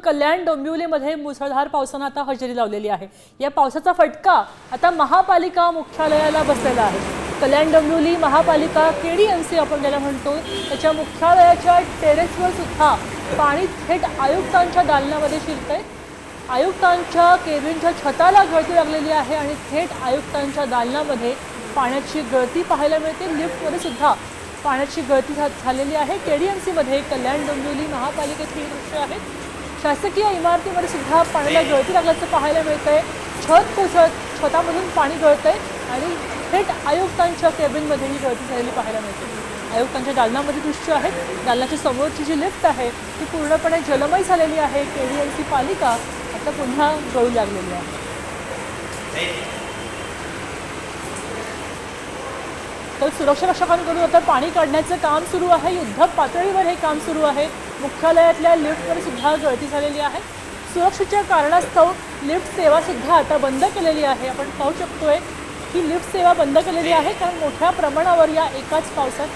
कल्याण डोंबिवलीमध्ये मुसळधार पावसानं आता हजेरी लावलेली आहे। या पावसाचा फटका आता महापालिका मुख्यालयाला बसलेला आहे। कल्याण डोंबिवली महापालिका केडीएमसी आपण ज्याला म्हणतो त्याच्या मुख्यालयाच्या टेरेसवर सुद्धा पाणी थेट आयुक्तांच्या दालनामध्ये शिरतंय। आयुक्तांच्या केबिनच्या छताला गळती लागलेली आहे आणि थेट आयुक्तांच्या दालनामध्ये पाण्याची गळती पाहायला मिळते। लिफ्टमध्ये सुद्धा पाण्याची गळती झालेली आहे। केडीएमसी मध्ये कल्याण डोंबिवली महापालिकेची दृश्य आहेत। शासकीय इमारतीमध्ये सुद्धा पाण्याला गळती लागल्याचं पाहायला मिळतंय। छत कोसळत छतामधून पाणी गळतंय आणि थेट आयुक्तांच्या केबिनमध्ये ही गळती झालेली पाहायला मिळते। आयुक्तांच्या दालनामध्ये दृश्य आहेत। दालनाच्या समोरची जी लिफ्ट आहे ती पूर्णपणे जलमय झालेली आहे। केडीएमसी पालिका आता पुन्हा गळू लागलेली आहे। तर सुरक्षा रक्षकांकडून आता पाणी काढण्याचं काम सुरू आहे। युद्ध पातळीवर हे काम सुरू आहे। मुख्यालयातल्या लिफ्टवर सुद्धा गळती झालेली आहे। सुरक्षेच्या कारणास्तव लिफ्ट सेवा सुद्धा आता बंद केलेली आहे। आपण पाहू शकतोय की लिफ्ट सेवा बंद केलेली आहे कारण मोठ्या प्रमाणावर या एकाच पावसात